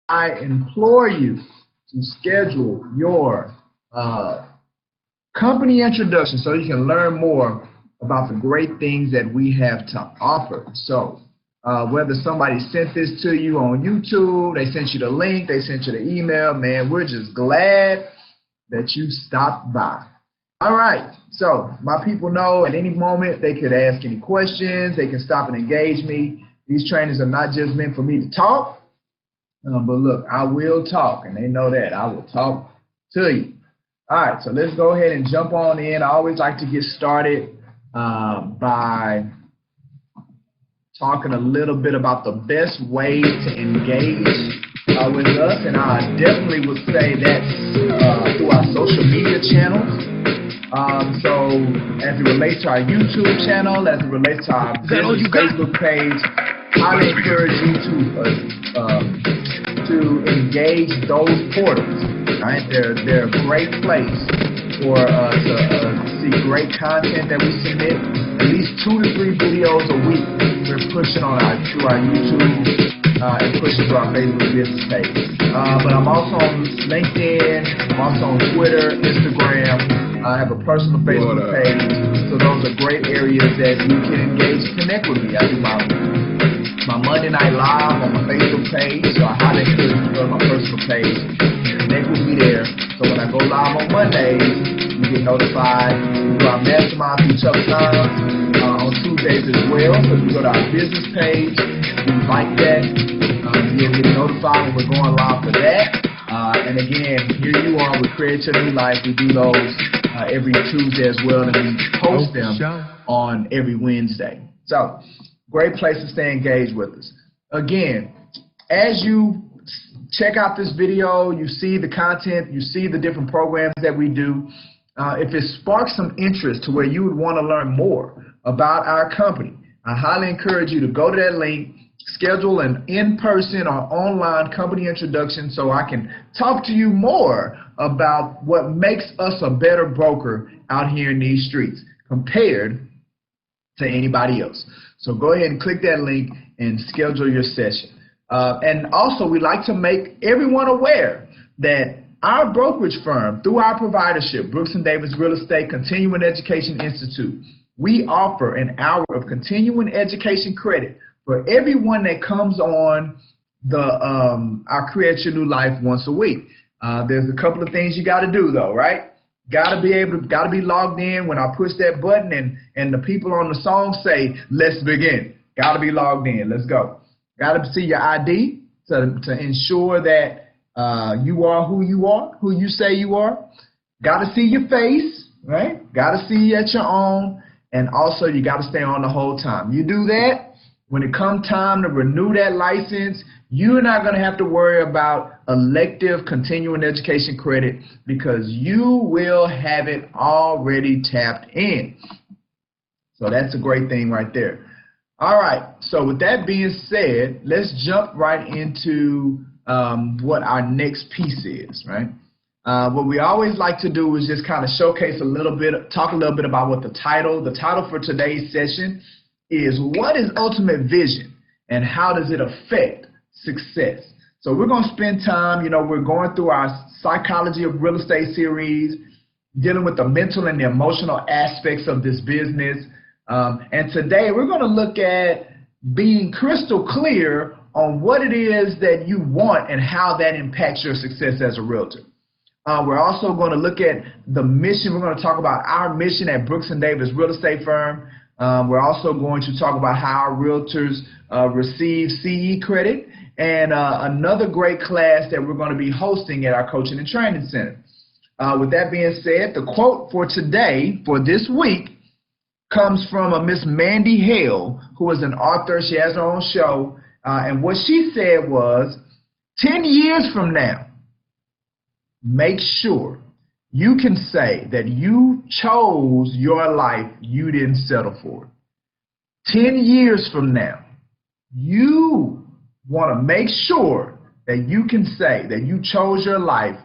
I implore you to schedule your company introduction so you can learn more about the great things that we have to offer. So whether somebody sent this to you on YouTube, they sent you the link, they sent you the email, man, we're just glad that you stopped by. All right, so my people know at any moment they could ask any questions, they can stop and engage me. These trainings are not just meant for me to talk, but look, I will talk, and they know that. I will talk to you. All right, so let's go ahead and jump on in. I always like to get started by talking a little bit about the best ways to engage with us, and I definitely would say that through our social media channels. So as it relates to our YouTube channel, as it relates to our business Facebook page, I would encourage you to engage those portals. Right? They're a great place for to see great content that we submit. At least 2 to 3 videos a week we're pushing on through our YouTube and pushing through our Facebook business page. But I'm also on LinkedIn, I'm also on Twitter, Instagram. I have a personal Facebook page, so those are great areas that you can engage and connect with me. I do my Monday Night Live on my Facebook page, so I highly encourage you to go to my personal page, connect with me there. So when I go live on Mondays, you get notified. We do our mastermind through tough times on Tuesdays as well. So if you go to our business page, you like that, you'll get notified when we're going live for that. And again, here you are with Create Your New Life. We do those every Tuesday as well, and we post them on every Wednesday. So great place to stay engaged with us. Again, as you check out this video, you see the content, you see the different programs that we do. If it sparks some interest to where you would want to learn more about our company, I highly encourage you to go to that link, schedule an in-person or online company introduction so I can talk to you more about what makes us a better broker out here in these streets compared to anybody else. So go ahead and click that link and schedule your session. And also, we like to make everyone aware that our brokerage firm, through our providership, Brooks & Davis Real Estate Continuing Education Institute, we offer an hour of continuing education credit for everyone that comes on our Create Your New Life once a week. There's a couple of things you got to do though, right? Got to be logged in when I push that button and the people on the song say, "Let's begin." Got to be logged in. Let's go. Got to see your ID to ensure that you are who you say you are. Got to see your face, right? Got to see you at your own, and also you got to stay on the whole time. You do that. When it comes time to renew that license, you're not going to have to worry about elective continuing education credit because you will have it already tapped in. So that's a great thing right there. All right, so with that being said, let's jump right into what our next piece is, right? What we always like to do is just kind of showcase a little bit, talk a little bit about what the title for today's session is. What is ultimate vision and how does it affect success? So we're going to spend time, we're going through our Psychology of Real Estate series, dealing with the mental and the emotional aspects of this business. And today we're going to look at being crystal clear on what it is that you want and how that impacts your success as a realtor. We're also going to look at the mission. We're going to talk about our mission at Brooks & Davis Real Estate Firm. We're also going to talk about how our realtors receive CE credit and another great class that we're going to be hosting at our Coaching and Training Center. With that being said, the quote for today, for this week, comes from a Miss Mandy Hale, who is an author. She has her own show. And what she said was, 10 years from now, make sure you can say that you chose your life, you didn't settle for it. 10 years from now, you want to make sure that you can say that you chose your life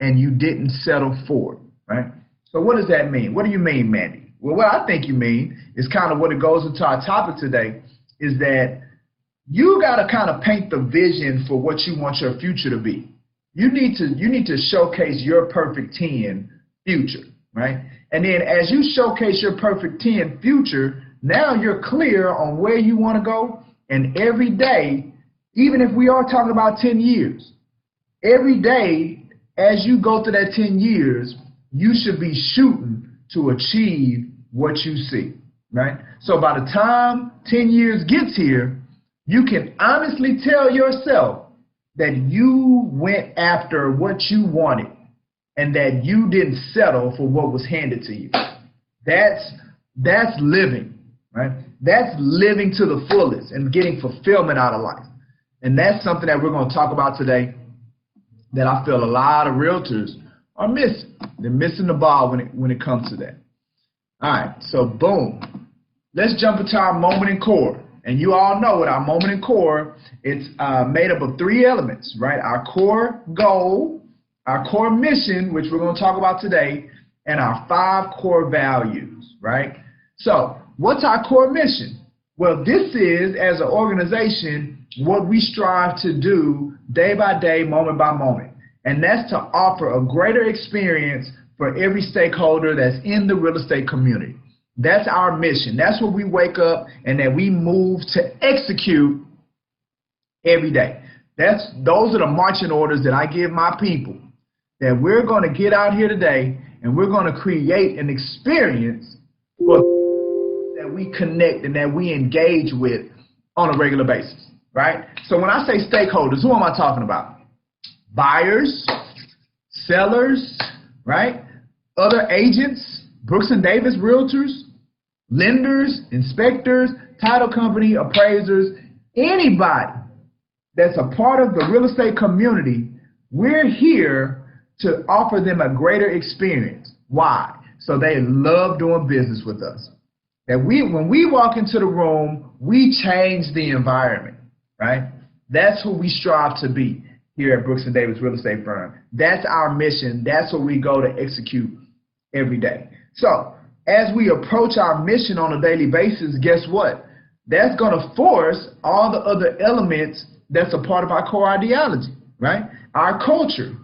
and you didn't settle for it, right? So what does that mean? What do you mean, Mandy? Well, what I think you mean is kind of what it goes into our topic today, is that you got to kind of paint the vision for what you want your future to be. You need to showcase your perfect 10 future, right? And then as you showcase your perfect 10 future, now you're clear on where you want to go. And every day, even if we are talking about 10 years, every day as you go through that 10 years, you should be shooting to achieve what you see, right? So by the time 10 years gets here, you can honestly tell yourself that you went after what you wanted and that you didn't settle for what was handed to you. That's living, right? That's living to the fullest and getting fulfillment out of life. And that's something that we're going to talk about today that I feel a lot of realtors are missing. They're missing the ball when it comes to that. All right, so boom. Let's jump into our moment in core. And you all know what our moment in core, it's made up of 3 elements, right? Our core goal, our core mission, which we're going to talk about today, and our 5 core values, right? So what's our core mission? Well, this is, as an organization, what we strive to do day by day, moment by moment. And that's to offer a greater experience for every stakeholder that's in the real estate community. That's our mission. That's what we wake up and that we move to execute every day. Those are the marching orders that I give my people, that we're going to get out here today and we're going to create an experience for that we connect and that we engage with on a regular basis, right? So when I say stakeholders, who am I talking about? Buyers, sellers, right? Other agents, Brooks and Davis Realtors, lenders, inspectors, title company, appraisers, anybody that's a part of the real estate community. We're here to offer them a greater experience. Why? So they love doing business with us. That when we walk into the room, we change the environment, right? That's who we strive to be here at Brooks and Davis Real Estate Firm. That's our mission. That's what we go to execute every day. So as we approach our mission on a daily basis, guess what? That's going to force all the other elements that's a part of our core ideology, right? Our culture.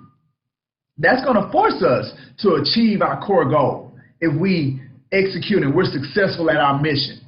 That's going to force us to achieve our core goal if we execute and we're successful at our mission.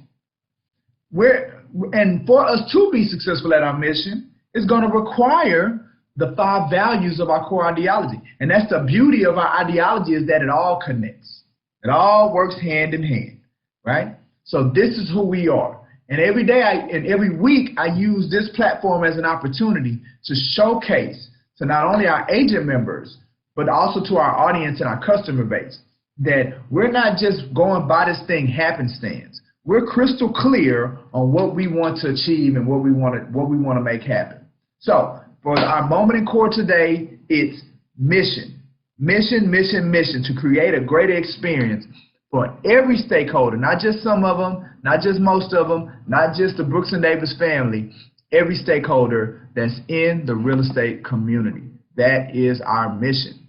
And for us to be successful at our mission, it's going to require the 5 values of our core ideology. And that's the beauty of our ideology, is that it all connects. It all works hand in hand, right? So this is who we are. And every day and every week, I use this platform as an opportunity to showcase to not only our agent members, but also to our audience and our customer base, that we're not just going by this thing happenstance. We're crystal clear on what we want to achieve and what we want to make happen. So for our moment in core today, it's mission. Mission, mission, mission, to create a greater experience for every stakeholder, not just some of them, not just most of them, not just the Brooks and Davis family, every stakeholder that's in the real estate community. That is our mission.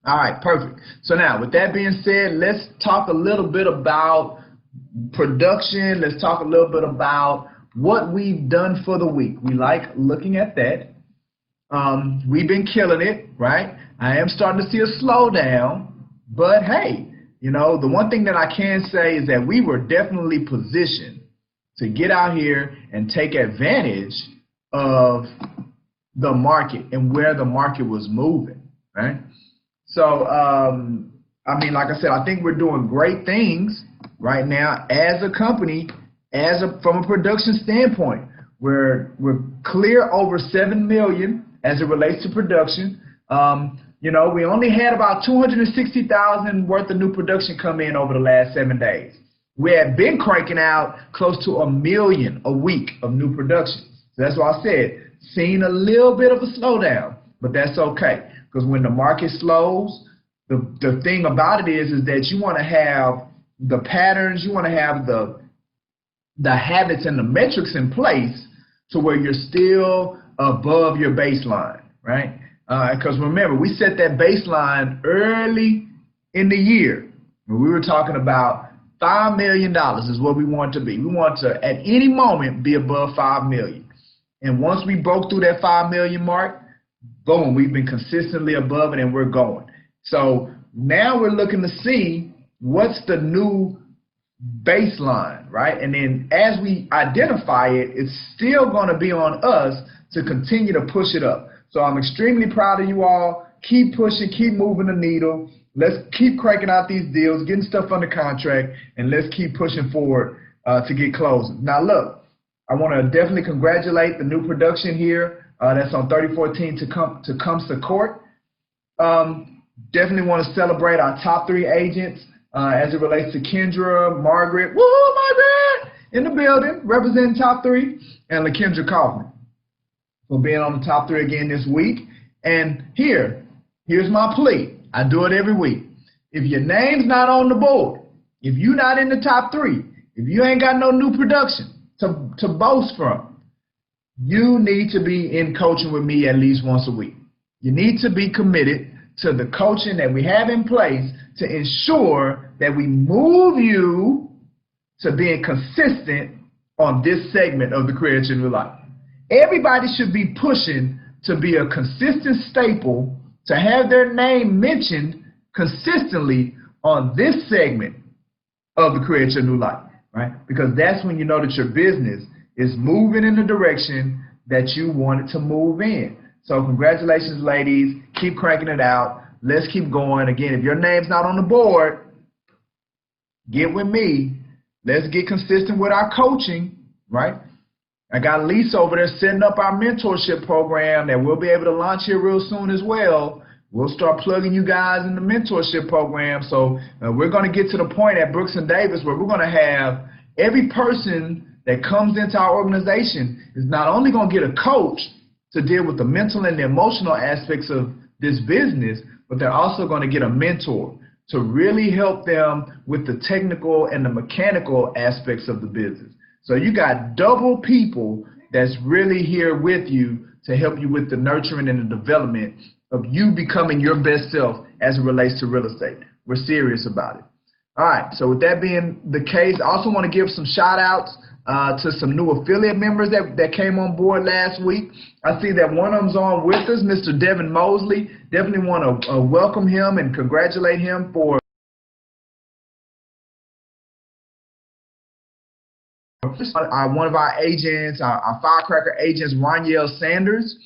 All right, perfect. So now, with that being said, let's talk a little bit about production. Let's talk a little bit about what we've done for the week. We like looking at that. We've been killing it, right? I am starting to see a slowdown, but hey, you know, the one thing that I can say is that we were definitely positioned to get out here and take advantage of the market and where the market was moving, right? So, I mean, like I said, I think we're doing great things right now as a company, from a production standpoint. We're clear over 7 million as it relates to production. You know, we only had about 260,000 worth of new production come in over the last 7 days. We have been cranking out close to 1 million a week of new production. So that's why I said, seen a little bit of a slowdown, but that's okay. Because when the market slows, the thing about it is that you want to have the patterns, you want to have the habits and the metrics in place to where you're still above your baseline, right? Because remember, we set that baseline early in the year when we were talking about $5 million is what we want to be. We want to, at any moment, be above $5 million. And once we broke through that $5 million mark, boom, we've been consistently above it and we're going. So now we're looking to see what's the new baseline, right? And then as we identify it, it's still going to be on us to continue to push it up. So I'm extremely proud of you all. Keep pushing, keep moving the needle. Let's keep cranking out these deals, getting stuff under contract, and let's keep pushing forward to get closing. Now, look, I want to definitely congratulate the new production here that's on 3014 Tecumseh Court. Definitely want to celebrate our top 3 agents as it relates to Kendra, Margaret, woo, Margaret, in the building, representing top 3, and LaKendra Kaufman for being on the top 3 again this week. And here's my plea. I do it every week. If your name's not on the board, if you're not in the top 3, if you ain't got no new production to boast from, you need to be in coaching with me at least once a week. You need to be committed to the coaching that we have in place to ensure that we move you to being consistent on this segment of the Create Your New Life. Everybody should be pushing to be a consistent staple, to have their name mentioned consistently on this segment of the Create Your New Life, right? Because that's when you know that your business is moving in the direction that you want it to move in. So congratulations, ladies. Keep cranking it out. Let's keep going. Again, if your name's not on the board, get with me. Let's get consistent with our coaching, right? I got Lisa over there setting up our mentorship program that we'll be able to launch here real soon as well. We'll start plugging you guys in the mentorship program. So we're going to get to the point at Brooks & Davis where we're going to have every person that comes into our organization is not only going to get a coach to deal with the mental and the emotional aspects of this business, but they're also going to get a mentor to really help them with the technical and the mechanical aspects of the business. So you got double people that's really here with you to help you with the nurturing and the development of you becoming your best self as it relates to real estate. We're serious about it. All right, so with that being the case, I also want to give some shout outs to some new affiliate members that came on board last week. I see that one of them's on with us, Mr. Devin Mosley. Definitely want to welcome him and congratulate him for one of our agents, our firecracker agents, Roniel Sanders.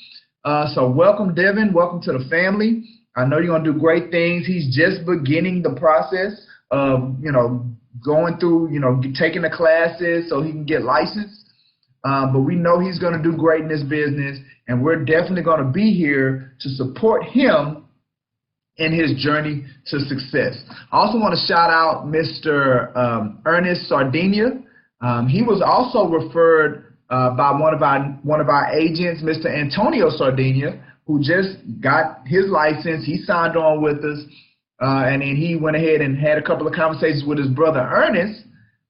So welcome, Devin. Welcome to the family. I know you're going to do great things. He's just beginning the process of, going through, taking the classes so he can get licensed. But we know he's going to do great in this business, and we're definitely going to be here to support him in his journey to success. I also want to shout out Mr. Ernest Sardinia. He was also referred by one of our agents, Mr. Antonio Sardinia, who just got his license. He signed on with us, and then he went ahead and had a couple of conversations with his brother Ernest.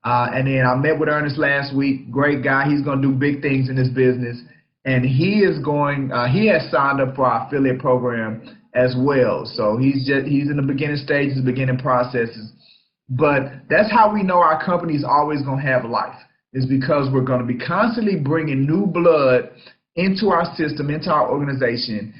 And then I met with Ernest last week. Great guy. He's going to do big things in this business, and he is going. He has signed up for our affiliate program as well. So he's in the beginning stages, the beginning processes. But that's how we know our company is always going to have life, is because we're going to be constantly bringing new blood into our system, into our organization,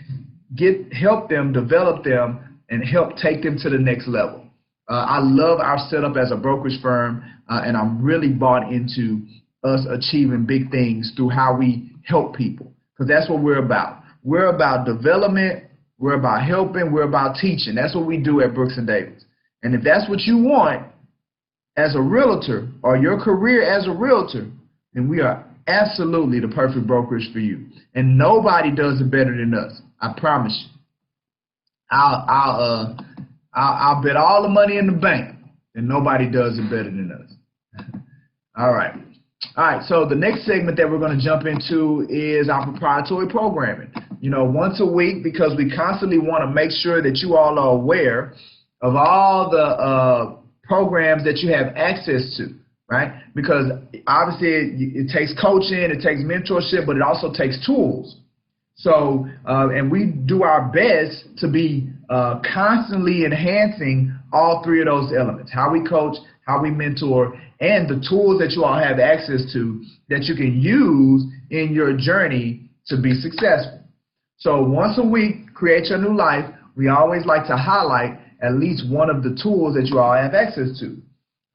help them, develop them, and help take them to the next level. I love our setup as a brokerage firm, and I'm really bought into us achieving big things through how we help people, because that's what we're about. We're about development, we're about helping, we're about teaching. That's what we do at Brooks & Davis. And if that's what you want as a realtor or your career as a realtor, then we are absolutely the perfect brokerage for you. And nobody does it better than us. I promise you. I'll bet all the money in the bank that nobody does it better than us. All right. All right, so the next segment that we're going to jump into is our proprietary programming. Once a week, because we constantly want to make sure that you all are aware of all the programs that you have access to, right? Because obviously it takes coaching, it takes mentorship, but it also takes tools. So, and we do our best to be constantly enhancing all three of those elements: how we coach, how we mentor, and the tools that you all have access to that you can use in your journey to be successful. So once a week, Create Your New Life, we always like to highlight at least one of the tools that you all have access to.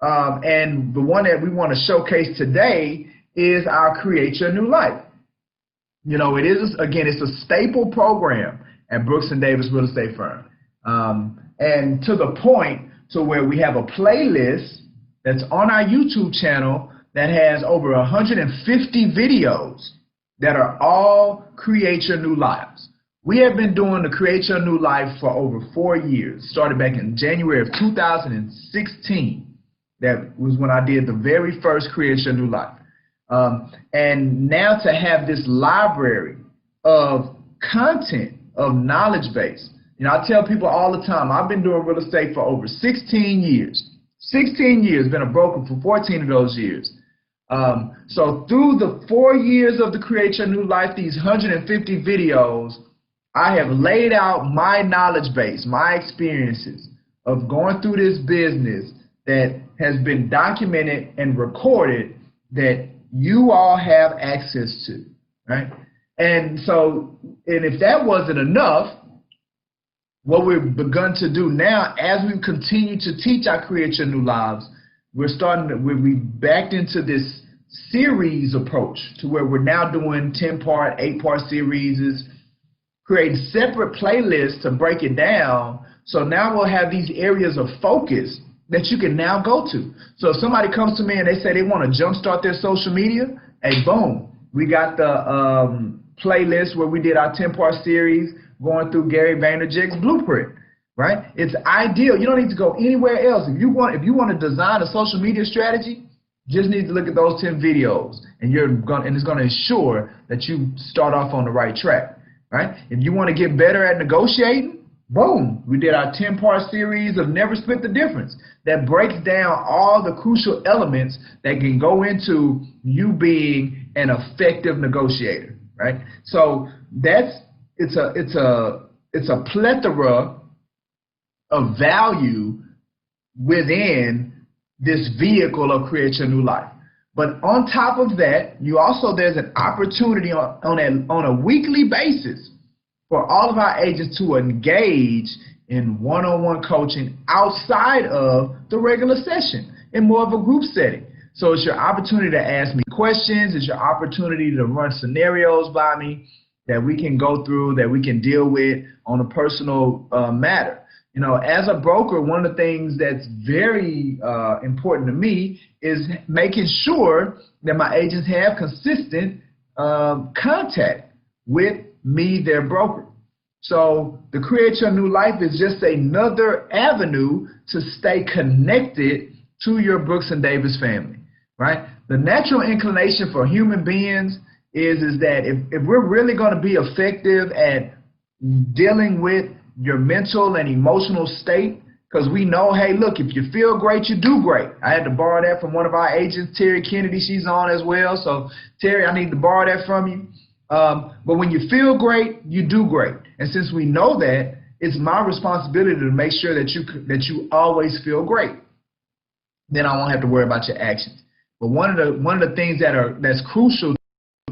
And the one that we want to showcase today is our Create Your New Life. You know, it is, again, it's a staple program at Brooks & Davis Real Estate Firm. And to the point to where we have a playlist that's on our YouTube channel that has over 150 videos that are all Create Your New Lives. We have been doing the Create Your New Life for over 4 years. Started back in January of 2016. That was when I did the very first Create Your New Life. And now to have this library of content, of knowledge base. You know, I tell people all the time, I've been doing real estate for over 16 years. 16 years, been a broker for 14 of those years. So through the 4 years of the Create Your New Life, these 150 videos, I have laid out my knowledge base, my experiences of going through this business that has been documented and recorded that you all have access to, right? And so, and if that wasn't enough, what we've begun to do now, as we continue to teach our Create Your New Lives, we backed into this series approach to where we're now doing 10-part, 8-part series, creating separate playlists to break it down. So now we'll have these areas of focus that you can now go to. So if somebody comes to me and they say they want to jumpstart their social media, hey, boom, we got the playlist where we did our 10-part series going through Gary Vaynerchuk's blueprint, right? It's ideal. You don't need to go anywhere else. If you want to design a social media strategy, just need to look at those 10 videos, and it's going to ensure that you start off on the right track, right? If you want to get better at negotiating, boom, we did our 10-part series of Never Split the Difference that breaks down all the crucial elements that can go into you being an effective negotiator, right? So it's a plethora of value within this vehicle of Create Your New Life. But on top of that, there's an opportunity on a weekly basis for all of our agents to engage in one-on-one coaching outside of the regular session in more of a group setting. So it's your opportunity to ask me questions. It's your opportunity to run scenarios by me that we can go through, that we can deal with on a personal matter. You know, as a broker, one of the things that's very important to me is making sure that my agents have consistent contact with me, their broker. So the Create Your New Life is just another avenue to stay connected to your Brooks & Davis family, right? The natural inclination for human beings is that if we're really going to be effective at dealing with your mental and emotional state, because we know, hey, look, if you feel great, you do great. I had to borrow that from one of our agents, Terry Kennedy. She's on as well. So, Terry, I need to borrow that from you. But when you feel great, you do great. And since we know that, it's my responsibility to make sure that you always feel great. Then I won't have to worry about your actions. But one of the things that's crucial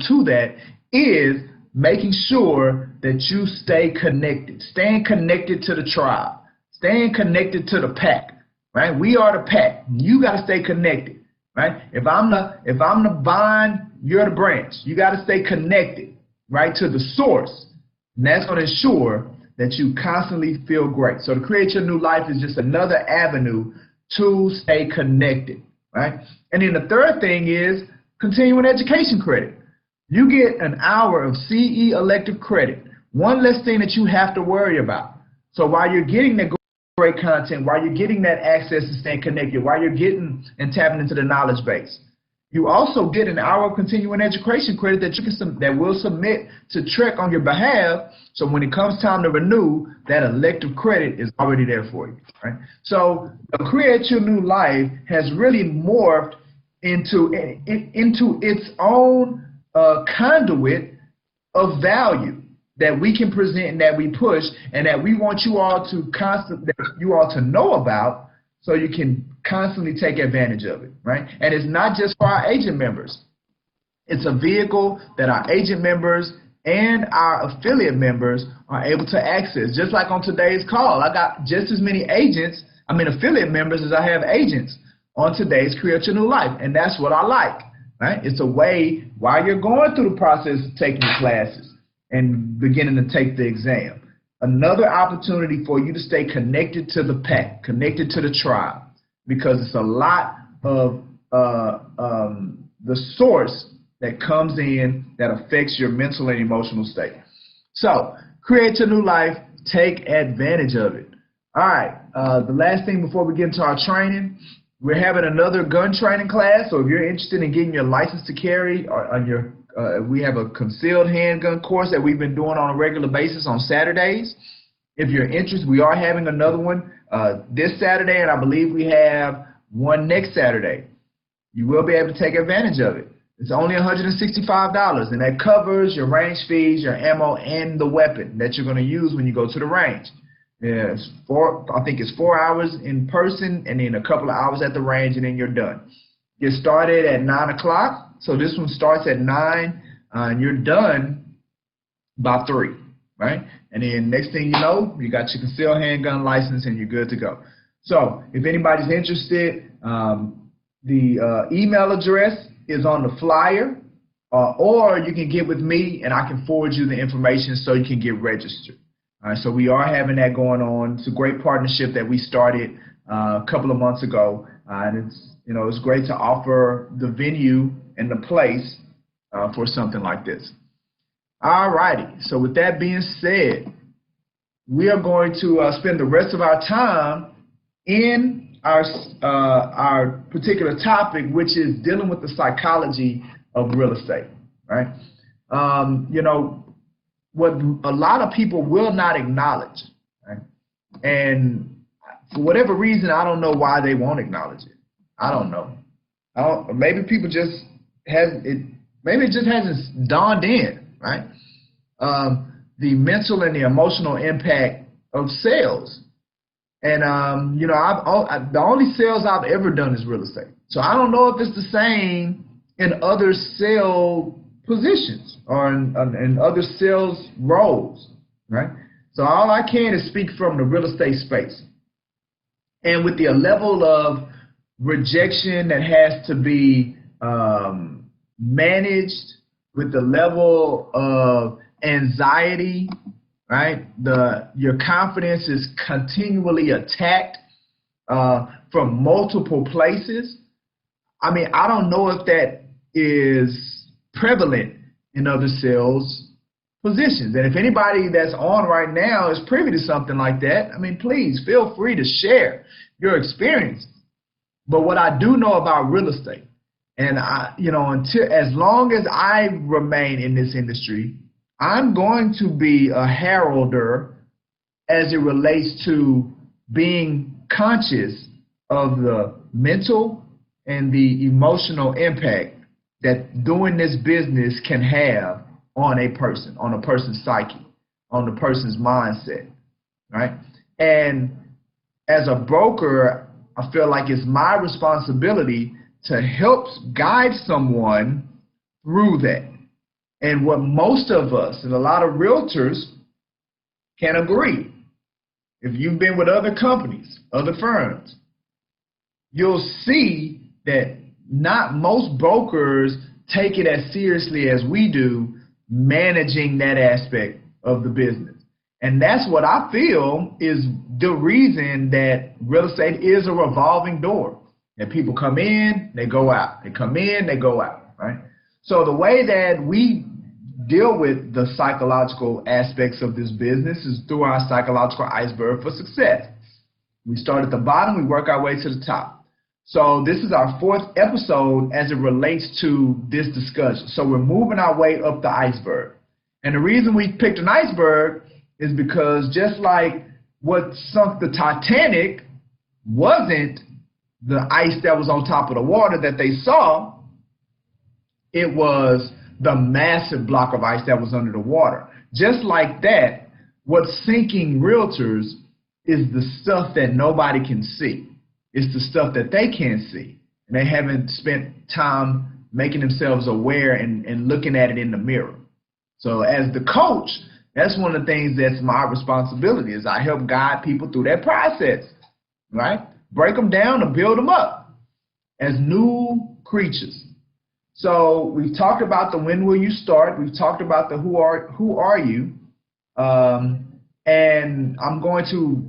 to that is making sure that you stay connected, staying connected to the tribe, staying connected to the pack, right? We are the pack. You got to stay connected, right? If I'm the vine, you're the branch. You got to stay connected, right, to the source. And that's going to ensure that you constantly feel great. So to Create Your New Life is just another avenue to stay connected, right? And then the third thing is continuing education credit. You get an hour of CE elective credit, one less thing that you have to worry about. So while you're getting that great content, while you're getting that access to staying connected, while you're getting and tapping into the knowledge base, you also get an hour of continuing education credit that will submit to TREC on your behalf. So when it comes time to renew, that elective credit is already there for you, right? So the Create Your New Life has really morphed into its own conduit of value that we can present and that we push and that we want you all to know about, so you can constantly take advantage of it, right? And it's not just for our agent members. It's a vehicle that our agent members and our affiliate members are able to access. Just like on today's call, I got just as many affiliate members as I have agents on today's Create Your New Life. And that's what I like, right? It's a way, while you're going through the process of taking classes and beginning to take the exam, another opportunity for you to stay connected to the pack, connected to the tribe, because it's a lot of the source that comes in that affects your mental and emotional state. So, create your new life, take advantage of it. All right, the last thing before we get into our training, we're having another gun training class. So if you're interested in getting your license to carry, we have a concealed handgun course that we've been doing on a regular basis on Saturdays. If you're interested, we are having another one this Saturday, and I believe we have one next Saturday. You will be able to take advantage of it. It's only $165, and that covers your range fees, your ammo, and the weapon that you're going to use when you go to the range. Yeah, I think it's 4 hours in person, and then a couple of hours at the range, and then you're done. Get started at 9 o'clock. So this one starts at 9, and you're done by 3, right? And then next thing you know, you got your concealed handgun license, and you're good to go. So if anybody's interested, the email address is on the flyer, or you can get with me, and I can forward you the information so you can get registered. All right, so we are having that going on. It's a great partnership that we started a couple of months ago, and it's great to offer the venue and the place for something like this. All righty. So with that being said, we are going to spend the rest of our time in our particular topic, which is dealing with the psychology of real estate. Right? What a lot of people will not acknowledge, right? And for whatever reason, I don't know why they won't acknowledge it. I don't know. Maybe people just maybe it just hasn't dawned in, right? The mental and the emotional impact of sales. And the only sales I've ever done is real estate. So I don't know if it's the same in other sales positions or in other sales roles, right? So all I can is speak from the real estate space. And with the level of rejection that has to be managed, with the level of anxiety, right? Your confidence is continually attacked from multiple places. I mean, I don't know if that is prevalent in other sales positions. And if anybody that's on right now is privy to something like that, I mean, please feel free to share your experience. But what I do know about real estate, and as long as I remain in this industry, I'm going to be a heralder as it relates to being conscious of the mental and the emotional impact that doing this business can have on a person's psyche, on the person's mindset, right? And as a broker, I feel like it's my responsibility to help guide someone through that. And what most of us and a lot of realtors can agree, if you've been with other companies, other firms, you'll see that not most brokers take it as seriously as we do managing that aspect of the business. And that's what I feel is the reason that real estate is a revolving door. And people come in, they go out. They come in, they go out, right? So the way that we deal with the psychological aspects of this business is through our psychological iceberg for success. We start at the bottom, we work our way to the top. So this is our 4th episode as it relates to this discussion. So we're moving our way up the iceberg. And the reason we picked an iceberg is because just like what sunk the Titanic wasn't the ice that was on top of the water that they saw, it was the massive block of ice that was under the water. Just like that, what's sinking realtors is the stuff that nobody can see. It's the stuff that they can't see, and they haven't spent time making themselves aware and looking at it in the mirror. So as the coach, that's one of the things that's my responsibility, is I help guide people through that process, right? Break them down and build them up as new creatures. So we've talked about the when will you start. We've talked about the who are you. And I'm going to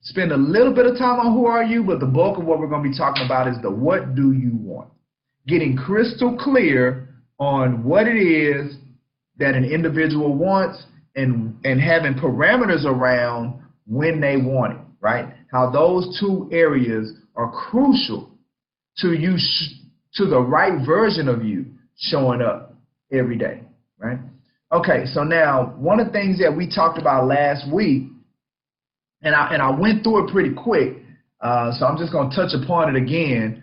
spend a little bit of time on who are you, but the bulk of what we're going to be talking about is the what do you want. Getting crystal clear on what it is that an individual wants and having parameters around when they want it, right? How those two areas are crucial to you, to the right version of you showing up every day, right? Okay, so now one of the things that we talked about last week, and I went through it pretty quick, so I'm just going to touch upon it again,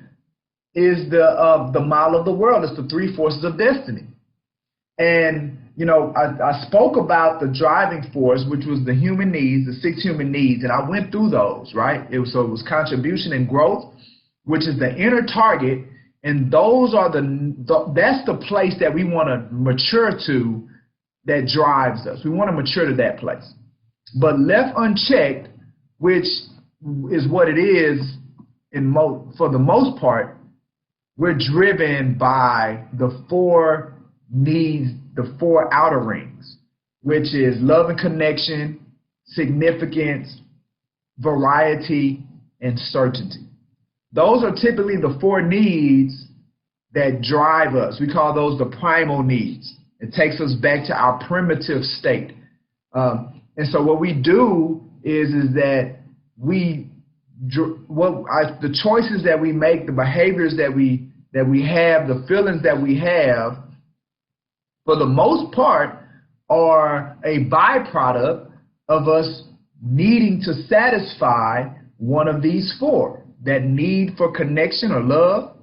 is the model of the world. It's the three forces of destiny. And, you know, I spoke about the driving force, which was the human needs, the 6 human needs, and I went through those, right? So it was contribution and growth, which is the inner target, and those are that's the place that we want to mature to, that drives us. We want to mature to that place. But left unchecked, which is what it is for the most part, we're driven by the 4 needs, the 4 outer rings, which is love and connection, significance, variety, and certainty. Those are typically the 4 needs that drive us. We call those the primal needs. It takes us back to our primitive state. And so what we do is that the choices that we make, the behaviors that we have, the feelings that we have, for the most part, are a byproduct of us needing to satisfy one of these 4. That need for connection or love,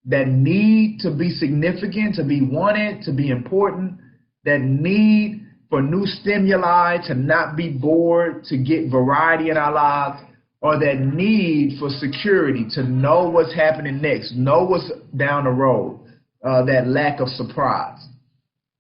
that need to be significant, to be wanted, to be important, that need for new stimuli, to not be bored, to get variety in our lives, or that need for security, to know what's happening next, know what's down the road, that lack of surprise.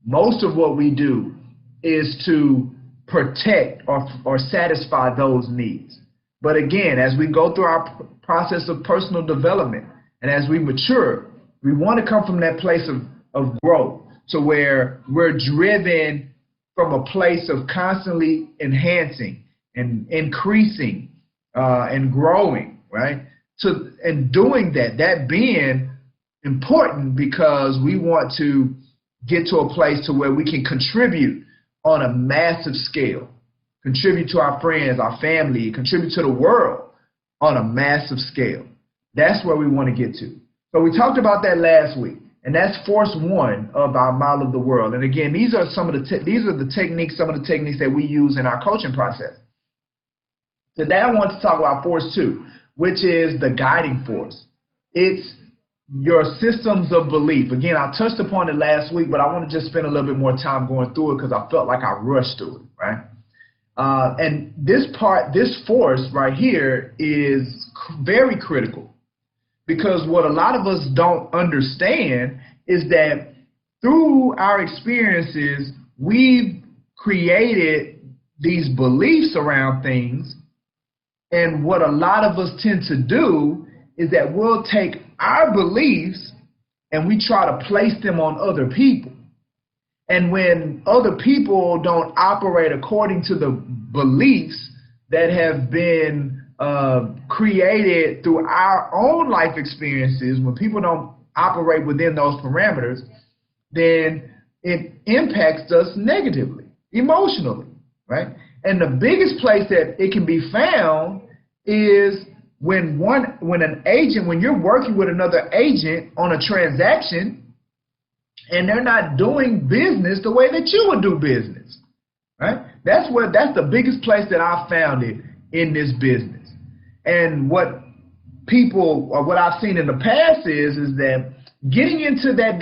Most of what we do is to protect or satisfy those needs. But again, as we go through our process of personal development and as we mature, we want to come from that place of growth to where we're driven from a place of constantly enhancing and increasing and growing, right? And doing that being important because we want to get to a place to where we can contribute on a massive scale. Contribute to our friends, our family, contribute to the world on a massive scale. That's where we want to get to. So we talked about that last week, and that's force 1 of our model of the world. And again, these are some of the techniques that we use in our coaching process. Today I want to talk about force 2, which is the guiding force. It's your systems of belief. Again, I touched upon it last week, but I want to just spend a little bit more time going through it because I felt like I rushed through it, right? And this force right here is very critical, because what a lot of us don't understand is that through our experiences, we've created these beliefs around things. And what a lot of us tend to do is that we'll take our beliefs and we try to place them on other people. And when other people don't operate according to the beliefs that have been created through our own life experiences, when people don't operate within those parameters, then it impacts us negatively, emotionally, right? And the biggest place that it can be found is when you're working with another agent on a transaction, and they're not doing business the way that you would do business, right? That's the biggest place that I found it in this business. And what I've seen in the past is that getting into that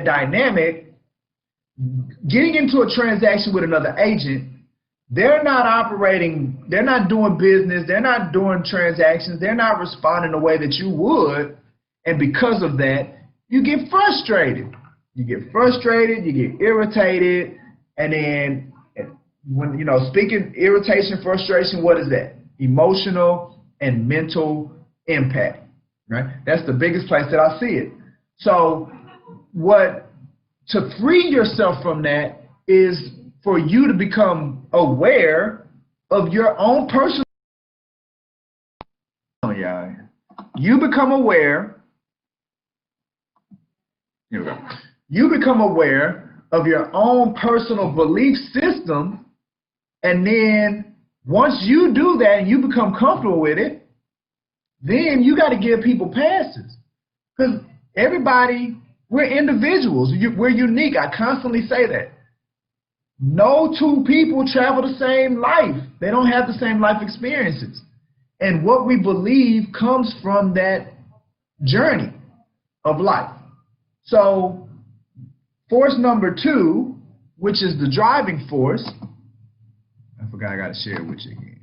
dynamic, getting into a transaction with another agent they're not operating, they're not doing business, they're not doing transactions, they're not responding the way that you would, and because of that, you get frustrated. You get frustrated, you get irritated, and then when, you know, speaking irritation, frustration, what is that? Emotional and mental impact, right? That's the biggest place that I see it. So to free yourself from that is for you to become aware of your own personal. You become aware. Here we go. You become aware of your own personal belief system, and then once you do that and you become comfortable with it, then you got to give people passes. Because everybody, we're individuals. We're unique. I constantly say that. No two people travel the same life. They don't have the same life experiences. And what we believe comes from that journey of life. So force number 2, which is the driving force. I forgot I got to share it with you again.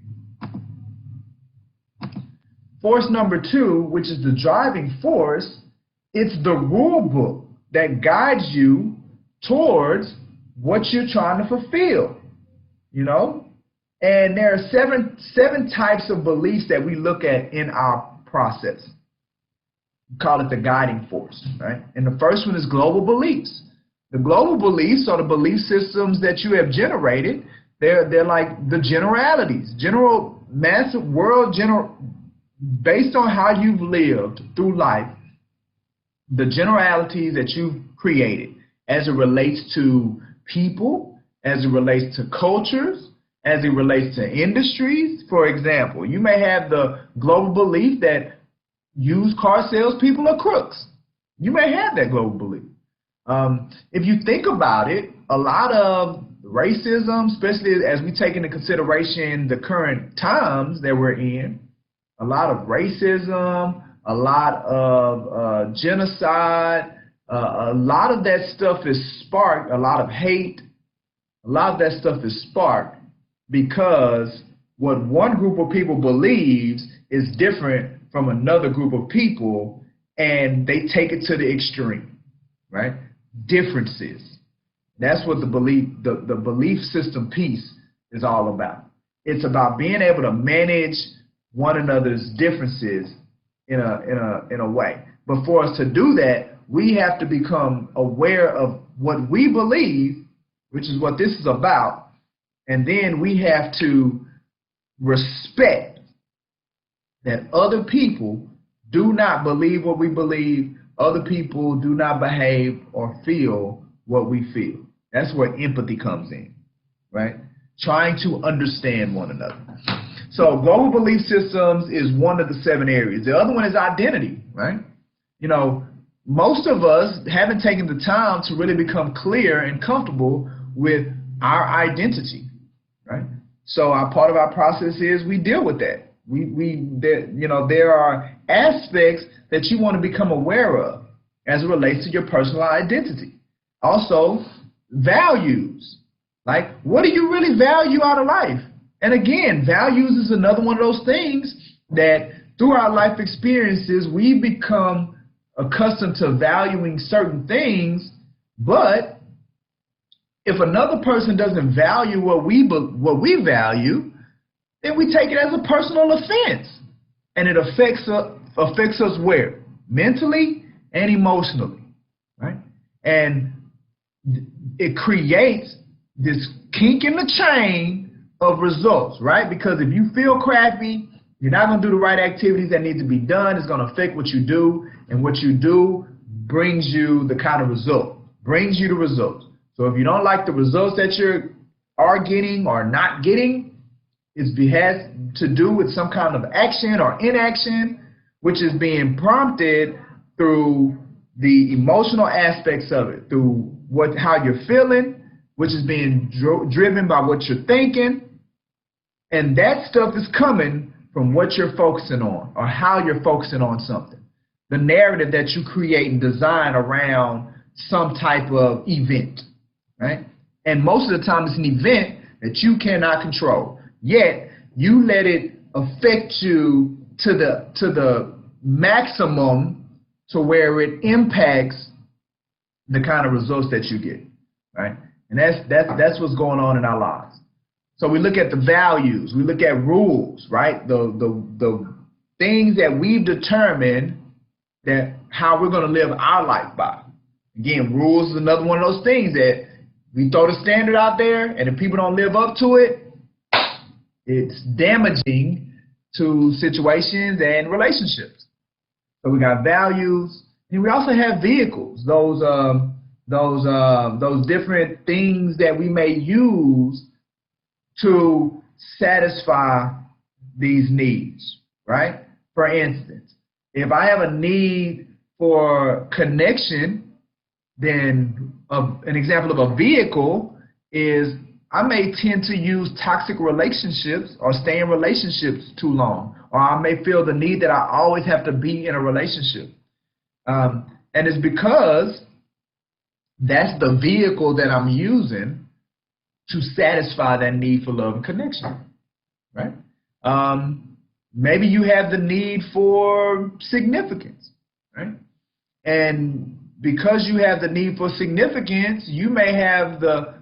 Force number 2, which is the driving force, it's the rule book that guides you towards what you're trying to fulfill, you know? And there are seven types of beliefs that we look at in our process. We call it the guiding force, right? And the first one is global beliefs. The global beliefs are the belief systems that you have generated. They're like the generalities, massive world based on how you've lived through life, the generalities that you've created as it relates to people, as it relates to cultures, as it relates to industries. For example, you may have the global belief that used car salespeople are crooks. You may have that global belief. If you think about it, a lot of racism, especially as we take into consideration the current times that we're in, a lot of racism, a lot of genocide, a lot of that stuff is sparked, a lot of hate, a lot of that stuff is sparked because what one group of people believes is different from another group of people, and they take it to the extreme, right? Differences. That's what the belief system piece is all about. It's about being able to manage one another's differences in a way. But for us to do that, we have to become aware of what we believe, which is what this is about, and then we have to respect that other people do not believe what we believe, other people do not behave or feel what we feel. That's where empathy comes in, right? Trying to understand one another. So global belief systems is one of the 7 areas. The other one is identity, right? You know, most of us haven't taken the time to really become clear and comfortable with our identity, right? So part of our process is we deal with that. There are aspects that you want to become aware of as it relates to your personal identity. Also, values. Like, what do you really value out of life? And again, values is another one of those things that through our life experiences, we become accustomed to valuing certain things, but if another person doesn't value what we value, then we take it as a personal offense, and it affects us where? Mentally and emotionally, right? And it creates this kink in the chain of results, right? Because if you feel crappy, you're not going to do the right activities that need to be done. It's going to affect what you do, and what you do brings you the kind of result, brings you the results. So if you don't like the results that you are getting or not getting, it has to do with some kind of action or inaction, which is being prompted through the emotional aspects of it, through how you're feeling, which is being driven by what you're thinking. And that stuff is coming from what you're focusing on or how you're focusing on something. The narrative that you create and design around some type of event, right? And most of the time it's an event that you cannot control. Yet you let it affect you to the maximum, to where it impacts the kind of results that you get, right? And that's what's going on in our lives. So we look at the values, we look at rules, right? The things that we've determined that how we're going to live our life by. Again, rules is another one of those things that we throw the standard out there, and if people don't live up to it, it's damaging to situations and relationships. So we got values, and we also have vehicles. Those different things that we may use to satisfy these needs, right? For instance, if I have a need for connection, then an example of a vehicle is I may tend to use toxic relationships or stay in relationships too long, or I may feel the need that I always have to be in a relationship. And it's because that's the vehicle that I'm using to satisfy that need for love and connection, right? Maybe you have the need for significance, right? And because you have the need for significance, you may have the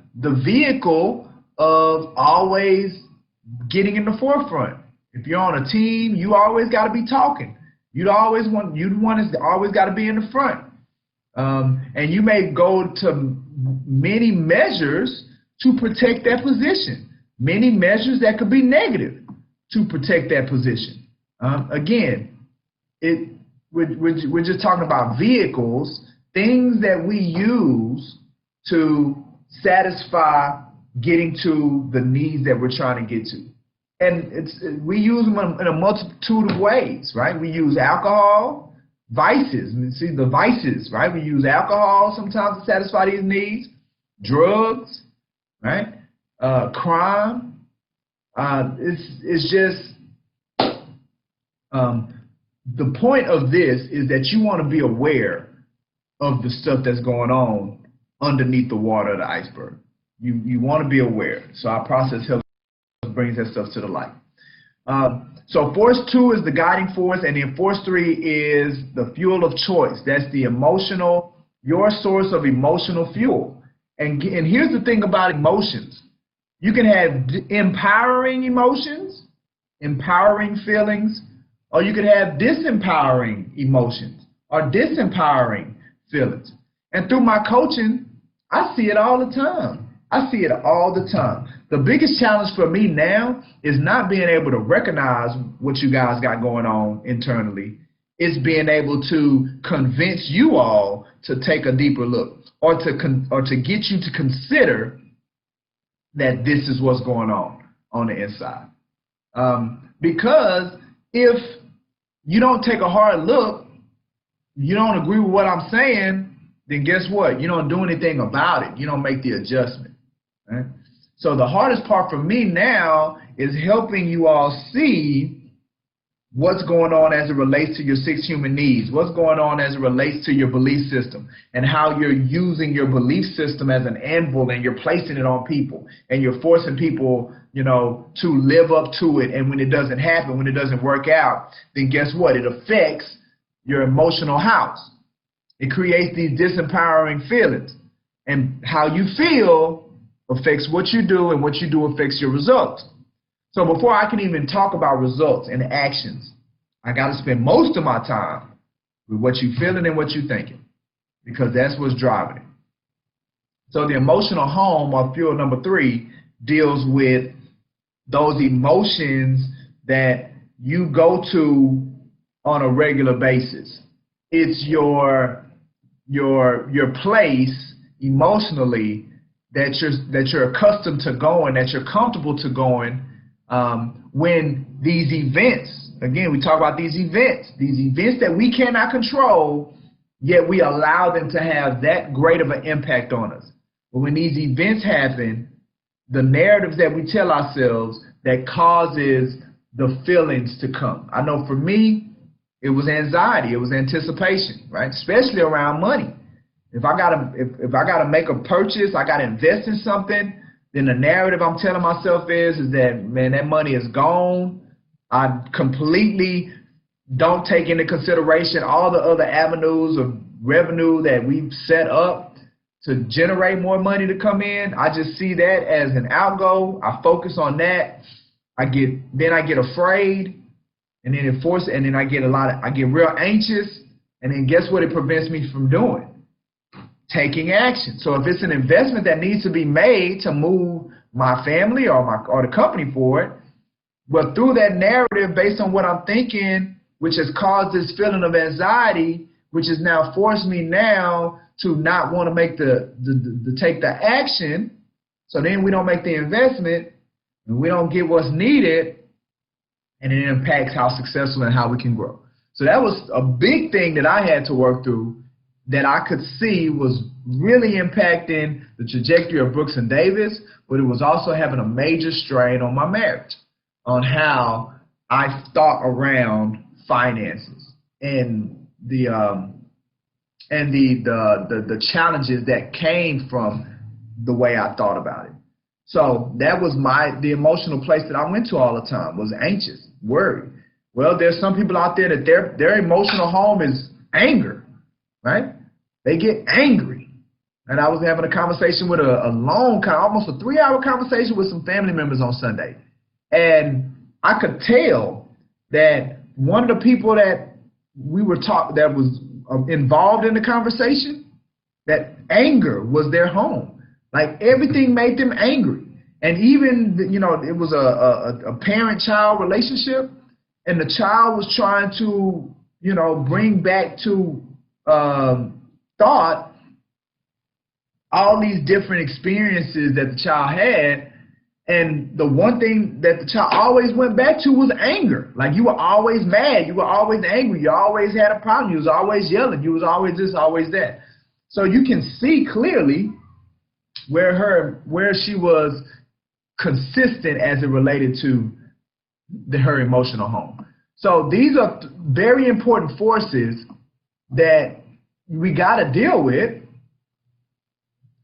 vehicle of always getting in the forefront. If you're on a team, you always got to be talking. You'd always got to be in the front. And you may go to many measures to protect that position. Many measures that could be negative to protect that position. Again, we're just talking about vehicles, things that we use to satisfy getting to the needs that we're trying to get to. And we use them in a multitude of ways, right? We use alcohol, vices. See the vices, right? We use alcohol sometimes to satisfy these needs, drugs, right? Crime. It's just the point of this is that you want to be aware of the stuff that's going on underneath the water of the iceberg. You want to be aware. So our process helps brings that stuff to the light. So force 2 is the guiding force, and then force 3 is the fuel of choice. That's the emotional, your source of emotional fuel. And here's the thing about emotions. You can have empowering emotions, empowering feelings, or you can have disempowering emotions or disempowering feelings. And through my coaching, I see it all the time. I see it all the time. The biggest challenge for me now is not being able to recognize what you guys got going on internally. It's being able to convince you all to take a deeper look, or to get you to consider that this is what's going on the inside. Because if you don't take a hard look, you don't agree with what I'm saying, then guess what? You don't do anything about it. You don't make the adjustment. Right? So the hardest part for me now is helping you all see what's going on as it relates to your 6 human needs, what's going on as it relates to your belief system, and how you're using your belief system as an anvil and you're placing it on people, and you're forcing people, to live up to it. And when it doesn't happen, when it doesn't work out, then guess what? It affects your emotional house. It creates these disempowering feelings, and how you feel affects what you do, and what you do affects your results. So before I can even talk about results and actions, I got to spend most of my time with what you're feeling and what you're thinking, because that's what's driving it. So the emotional home, or fuel number 3, deals with those emotions that you go to on a regular basis. It's your place emotionally that you're accustomed to going, that you're comfortable to going, when these events, again, we talk about these events that we cannot control, yet we allow them to have that great of an impact on us. But when these events happen, the narratives that we tell ourselves that causes the feelings to come. I know for me, it was anxiety, it was anticipation, right? Especially around money. If I gotta make a purchase, I gotta invest in something, then the narrative I'm telling myself is that, man, that money is gone. I completely don't take into consideration all the other avenues of revenue that we've set up to generate more money to come in. I just see that as an outgo. I focus on that. I get afraid, and then and then I get real anxious, and then guess what it prevents me from doing? Taking action. So if it's an investment that needs to be made to move my family or the company forward, but through that narrative based on what I'm thinking, which has caused this feeling of anxiety, which has now forced me now to not want to make take the action. So then we don't make the investment and we don't get what's needed, and it impacts how successful and how we can grow. So that was a big thing that I had to work through, that I could see was really impacting the trajectory of Brooks and Davis, but it was also having a major strain on my marriage, on how I thought around finances and the challenges that came from the way I thought about it. So that was the emotional place that I went to all the time, was anxious, worried. Well, there's some people out there that their emotional home is anger, right? They get angry. And I was having a conversation with almost a 3-hour conversation with some family members on Sunday. And I could tell that one of the people that that was involved in the conversation, that anger was their home. Like everything made them angry. And even, it was a parent-child relationship, and the child was trying to, bring back to thought all these different experiences that the child had. And the one thing that the child always went back to was anger. Like, you were always mad. You were always angry. You always had a problem. You was always yelling. You was always this, always that. So you can see clearly where she was consistent as it related to her emotional home. So these are very important forces that we got to deal with